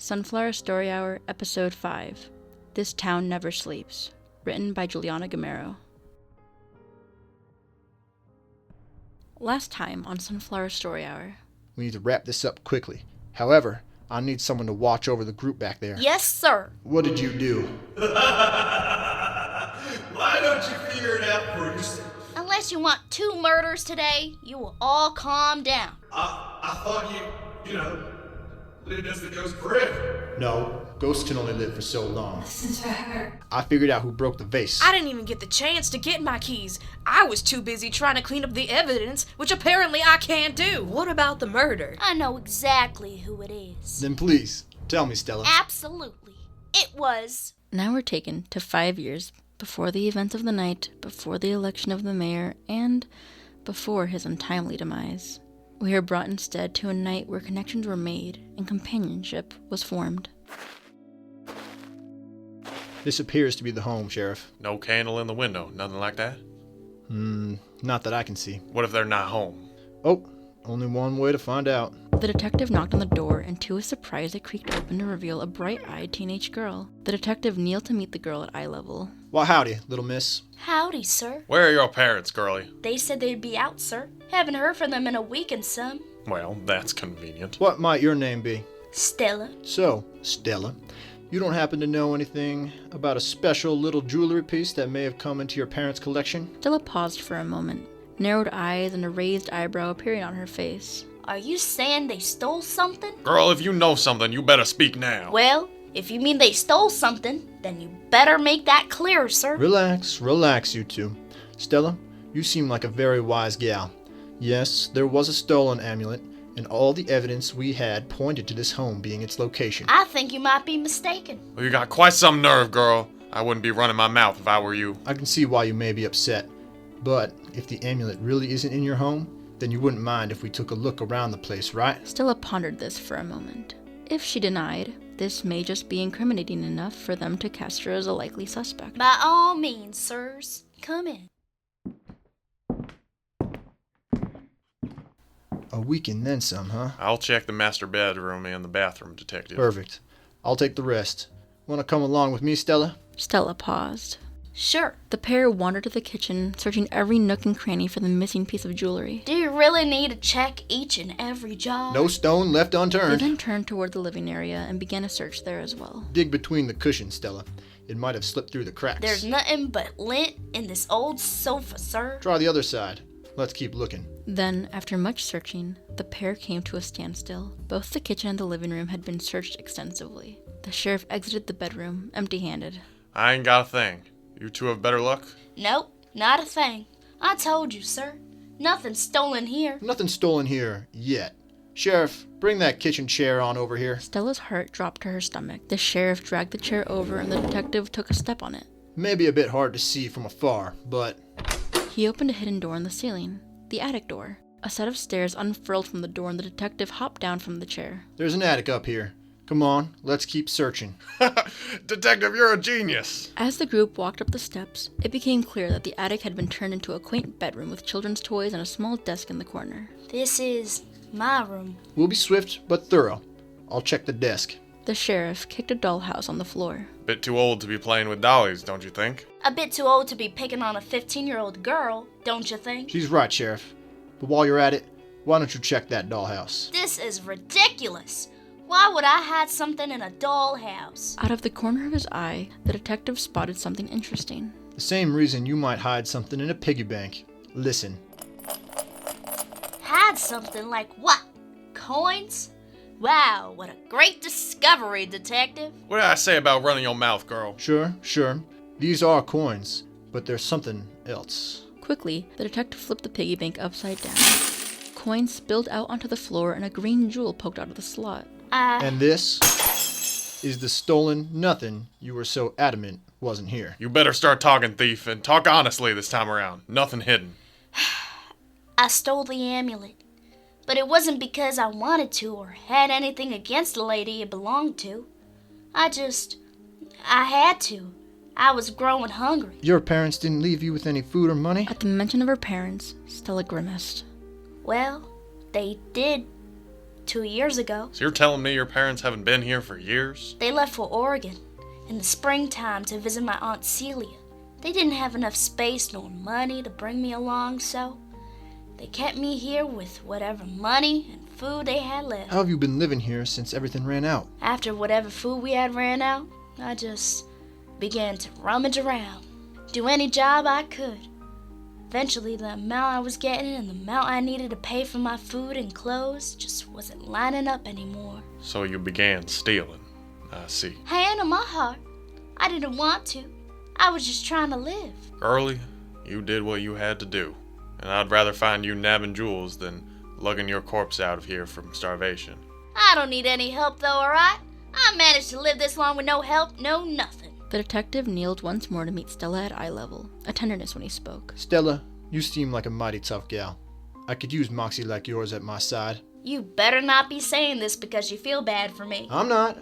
Sunflower Story Hour, Episode 5, This Town Never Sleeps, written by Giulyana Gamero. Last time on Sunflower Story Hour. We need to wrap this up quickly. However, I need someone to watch over the group back there. Yes, sir. What did you do? Why don't you figure it out for yourself? Unless you want 2 murders today, you will all calm down. I thought you lived as the ghost forever. No, ghosts can only live for so long. Listen to her. I figured out who broke the vase. I didn't even get the chance to get my keys. I was too busy trying to clean up the evidence, which apparently I can't do. What about the murder? I know exactly who it is. Then please, tell me, Stella. Absolutely. It was... Now we're taken to 5 years before the events of the night, before the election of the mayor, and before his untimely demise. We are brought instead to a night where connections were made and companionship was formed. This appears to be the home, Sheriff. No candle in the window, nothing like that? Not that I can see. What if they're not home? Oh, only one way to find out. The detective knocked on the door, and to his surprise it creaked open to reveal a bright-eyed teenage girl. The detective kneeled to meet the girl at eye level. Why, howdy, little miss. Howdy, sir. Where are your parents, girlie? They said they'd be out, sir. Haven't heard from them in a week and some. Well, that's convenient. What might your name be? Stella. So, Stella, you don't happen to know anything about a special little jewelry piece that may have come into your parents' collection? Stella paused for a moment, narrowed eyes and a raised eyebrow appearing on her face. Are you saying they stole something? Girl, if you know something, you better speak now. Well, if you mean they stole something, then you better make that clear, sir. Relax, you two. Stella, you seem like a very wise gal. Yes, there was a stolen amulet, and all the evidence we had pointed to this home being its location. I think you might be mistaken. Well, you got quite some nerve, girl. I wouldn't be running my mouth if I were you. I can see why you may be upset, but if the amulet really isn't in your home, then you wouldn't mind if we took a look around the place, right? Stella pondered this for a moment. If she denied, this may just be incriminating enough for them to cast her as a likely suspect. By all means, sirs, come in. A week and then some, huh? I'll check the master bedroom and the bathroom, detective. Perfect. I'll take the rest. Want to come along with me, Stella? Stella paused. Sure. The pair wandered to the kitchen, searching every nook and cranny for the missing piece of jewelry. Do you really need to check each and every jar? No stone left They unturned. then turned toward the living area and began a search there as well. Dig between the cushions, Stella. It might have slipped through the cracks. There's nothing but lint in this old sofa, sir. Try the other side. Let's keep looking. Then, after much searching, the pair came to a standstill. Both the kitchen and the living room had been searched extensively. The sheriff exited the bedroom, empty-handed. I ain't got a thing. You two have better luck? Nope, not a thing. I told you, sir. Nothing stolen here. Nothing stolen here yet. Sheriff, bring that kitchen chair on over here. Stella's heart dropped to her stomach. The sheriff dragged the chair over and the detective took a step on it. Maybe a bit hard to see from afar, but... He opened a hidden door in the ceiling, the attic door. A set of stairs unfurled from the door and the detective hopped down from the chair. There's an attic up here. Come on, let's keep searching. Detective, you're a genius. As the group walked up the steps, it became clear that the attic had been turned into a quaint bedroom with children's toys and a small desk in the corner. This is my room. We'll be swift but thorough. I'll check the desk. The sheriff kicked a dollhouse on the floor. Bit too old to be playing with dollies, don't you think? A bit too old to be picking on a 15-year-old girl, don't you think? She's right, Sheriff. But while you're at it, why don't you check that dollhouse? This is ridiculous. Why would I hide something in a dollhouse? Out of the corner of his eye, the detective spotted something interesting. The same reason you might hide something in a piggy bank. Listen. Hide something like what? Coins? Wow, what a great discovery, detective. What did I say about running your mouth, girl? Sure. These are coins, but there's something else. Quickly, the detective flipped the piggy bank upside down. Coins spilled out onto the floor and a green jewel poked out of the slot. And this is the stolen nothing you were so adamant wasn't here. You better start talking, thief, and talk honestly this time around. Nothing hidden. I stole the amulet. But it wasn't because I wanted to or had anything against the lady it belonged to. I had to. I was growing hungry. Your parents didn't leave you with any food or money? At the mention of her parents, Stella grimaced. Well, they did 2 years ago. So you're telling me your parents haven't been here for years? They left for Oregon in the springtime to visit my Aunt Celia. They didn't have enough space nor money to bring me along, so they kept me here with whatever money and food they had left. How have you been living here since everything ran out? After whatever food we had ran out, I just began to rummage around, do any job I could. Eventually, the amount I was getting and the amount I needed to pay for my food and clothes just wasn't lining up anymore. So you began stealing. I see. Hand on my heart, I didn't want to. I was just trying to live. Early, you did what you had to do. And I'd rather find you nabbing jewels than lugging your corpse out of here from starvation. I don't need any help though, alright? I managed to live this long with no help, no nothing. The detective kneeled once more to meet Stella at eye level, a tenderness when he spoke. Stella, you seem like a mighty tough gal. I could use moxie like yours at my side. You better not be saying this because you feel bad for me. I'm not.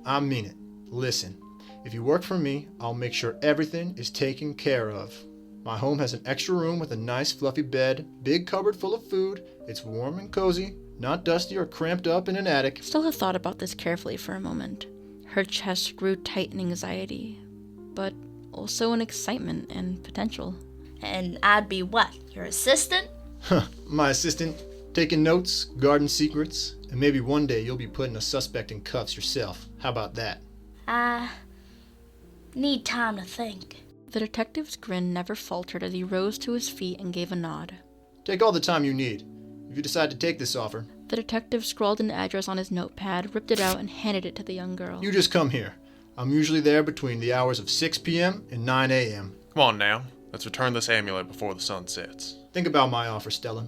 I mean it. Listen, if you work for me, I'll make sure everything is taken care of. My home has an extra room with a nice fluffy bed, big cupboard full of food. It's warm and cozy, not dusty or cramped up in an attic. Stella thought about this carefully for a moment. Her chest grew tight in anxiety, but also in excitement and potential. And I'd be what? Your assistant? My assistant, taking notes, guarding secrets, and maybe one day you'll be putting a suspect in cuffs yourself. How about that? I need time to think. The detective's grin never faltered as he rose to his feet and gave a nod. Take all the time you need. If you decide to take this offer. The detective scrawled an address on his notepad, ripped it out, and handed it to the young girl. You just come here. I'm usually there between the hours of 6 p.m. and 9 a.m. Come on now. Let's return this amulet before the sun sets. Think about my offer, Stella.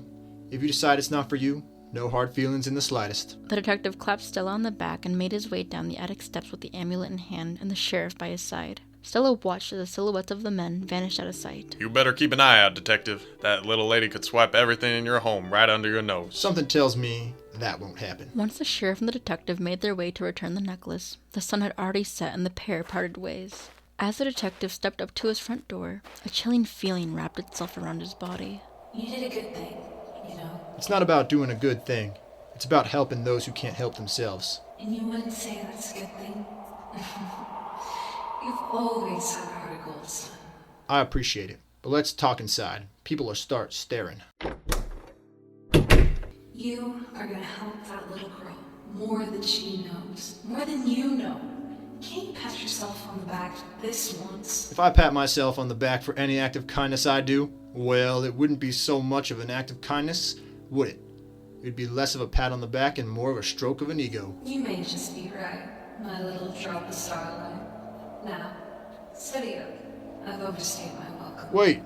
If you decide it's not for you, no hard feelings in the slightest. The detective clapped Stella on the back and made his way down the attic steps with the amulet in hand and the sheriff by his side. Stella watched as the silhouettes of the men vanished out of sight. You better keep an eye out, Detective. That little lady could swipe everything in your home right under your nose. Something tells me that won't happen. Once the sheriff and the detective made their way to return the necklace, the sun had already set and the pair parted ways. As the detective stepped up to his front door, a chilling feeling wrapped itself around his body. You did a good thing, you know. It's not about doing a good thing. It's about helping those who can't help themselves. And you wouldn't say that's a good thing? You've always had a heart of gold, son. I appreciate it, but let's talk inside. People are start staring. You are gonna help that little girl more than she knows, more than you know. Can't you pat yourself on the back this once? If I pat myself on the back for any act of kindness I do, well, it wouldn't be so much of an act of kindness, would it? It'd be less of a pat on the back and more of a stroke of an ego. You may just be right, my little drop of starlight. Now, steady up. I've overstayed my welcome. Wait,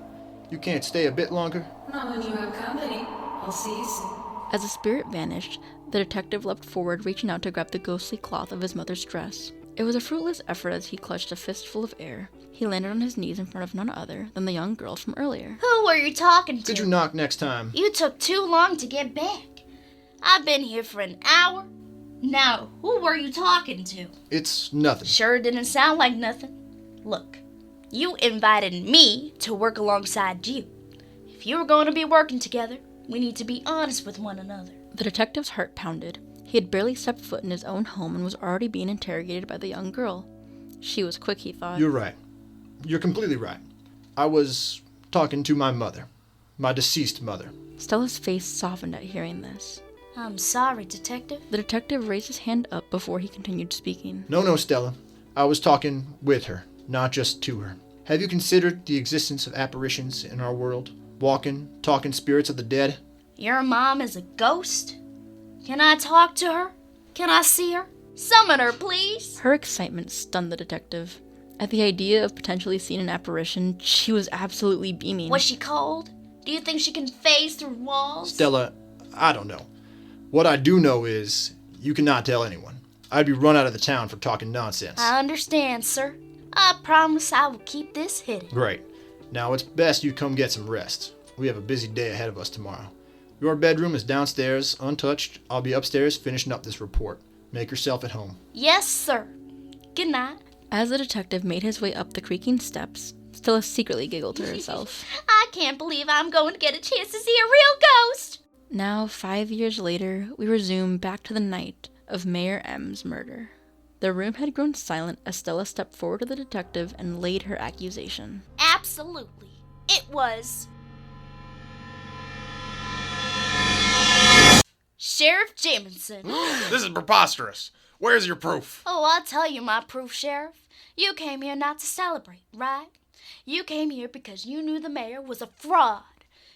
you can't stay a bit longer? Not when you have company. I'll see you soon. As the spirit vanished, the detective leapt forward, reaching out to grab the ghostly cloth of his mother's dress. It was a fruitless effort as he clutched a fistful of air. He landed on his knees in front of none other than the young girl from earlier. Who were you talking to? Could you knock next time? You took too long to get back. I've been here for an hour. Now, who were you talking to? It's nothing. Sure didn't sound like nothing. Look, you invited me to work alongside you. If you were going to be working together, we need to be honest with one another. The detective's heart pounded. He had barely stepped foot in his own home and was already being interrogated by the young girl. She was quick, he thought. You're right. You're completely right. I was talking to my mother. My deceased mother. Stella's face softened at hearing this. I'm sorry, Detective. The detective raised his hand up before he continued speaking. No, Stella. I was talking with her, not just to her. Have you considered the existence of apparitions in our world? Walking, talking spirits of the dead? Your mom is a ghost? Can I talk to her? Can I see her? Summon her, please. Her excitement stunned the detective. At the idea of potentially seeing an apparition, she was absolutely beaming. Was she cold? Do you think she can phase through walls? Stella, I don't know. What I do know is, you cannot tell anyone. I'd be run out of the town for talking nonsense. I understand, sir. I promise I will keep this hidden. Great. Now it's best you come get some rest. We have a busy day ahead of us tomorrow. Your bedroom is downstairs, untouched. I'll be upstairs finishing up this report. Make yourself at home. Yes, sir. Good night. As the detective made his way up the creaking steps, Stella secretly giggled to herself. I can't believe I'm going to get a chance to see a real ghost. Now, 5 years later, we resume back to the night of Mayor M's murder. The room had grown silent as Stella stepped forward to the detective and laid her accusation. Absolutely. It was Sheriff Jamison. This is preposterous. Where's your proof? Oh, I'll tell you my proof, Sheriff. You came here not to celebrate, right? You came here because you knew the mayor was a fraud.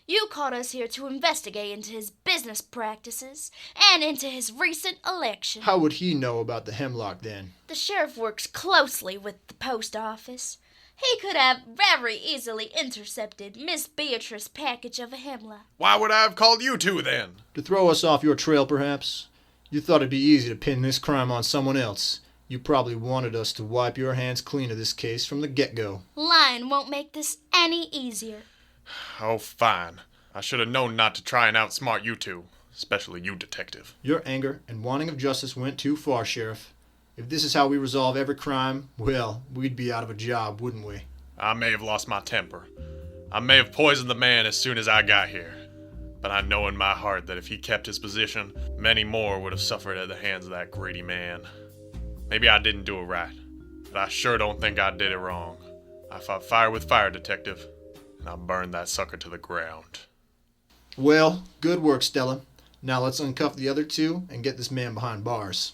You called us here to investigate into his business practices and into his recent election. How would he know about the hemlock then? The sheriff works closely with the post office. He could have very easily intercepted Miss Beatrice's package of a hemlock. Why would I have called you two then? To throw us off your trail, perhaps? You thought it'd be easy to pin this crime on someone else. You probably wanted us to wipe your hands clean of this case from the get-go. Lying won't make this any easier. Oh, fine. I should have known not to try and outsmart you two, especially you, Detective. Your anger and wanting of justice went too far, Sheriff. If this is how we resolve every crime, well, we'd be out of a job, wouldn't we? I may have lost my temper. I may have poisoned the man as soon as I got here. But I know in my heart that if he kept his position, many more would have suffered at the hands of that greedy man. Maybe I didn't do it right, but I sure don't think I did it wrong. I fought fire with fire, Detective, and I burned that sucker to the ground. Well, good work, Stella. Now let's uncuff the other two and get this man behind bars.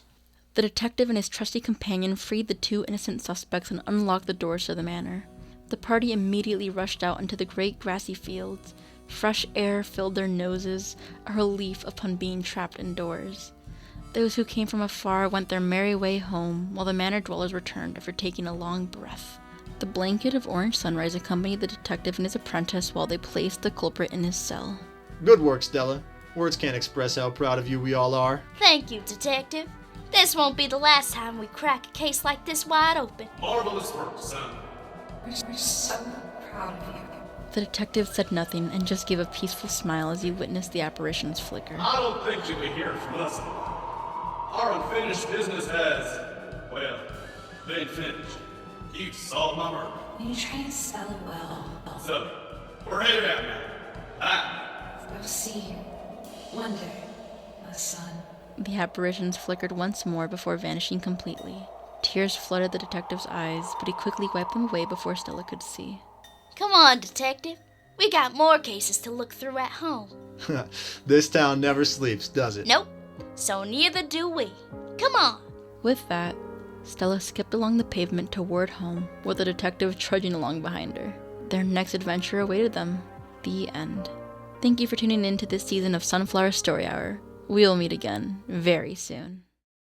The detective and his trusty companion freed the two innocent suspects and unlocked the doors to the manor. The party immediately rushed out into the great grassy fields. Fresh air filled their noses, a relief upon being trapped indoors. Those who came from afar went their merry way home, while the manor dwellers returned after taking a long breath. The blanket of orange sunrise accompanied the detective and his apprentice while they placed the culprit in his cell. Good work, Stella. Words can't express how proud of you we all are. Thank you, Detective. This won't be the last time we crack a case like this wide open. Marvelous work, son. We're so proud of you. The detective said nothing and just gave a peaceful smile as he witnessed the apparitions flicker. I don't think you'll be hearing from us anymore. Our unfinished business has, well, been finished. You solved my murder. You trained Stella well. So, we're headed out now. Bye. I'll see you one day, my son. The apparitions flickered once more before vanishing completely. Tears flooded the detective's eyes, but he quickly wiped them away before Stella could see. Come on, Detective. We got more cases to look through at home. This town never sleeps, does it? Nope. So neither do we. Come on. With that, Stella skipped along the pavement toward home, with the detective trudging along behind her. Their next adventure awaited them. The end. Thank you for tuning in to this season of Sunflower Story Hour. We'll meet again very soon.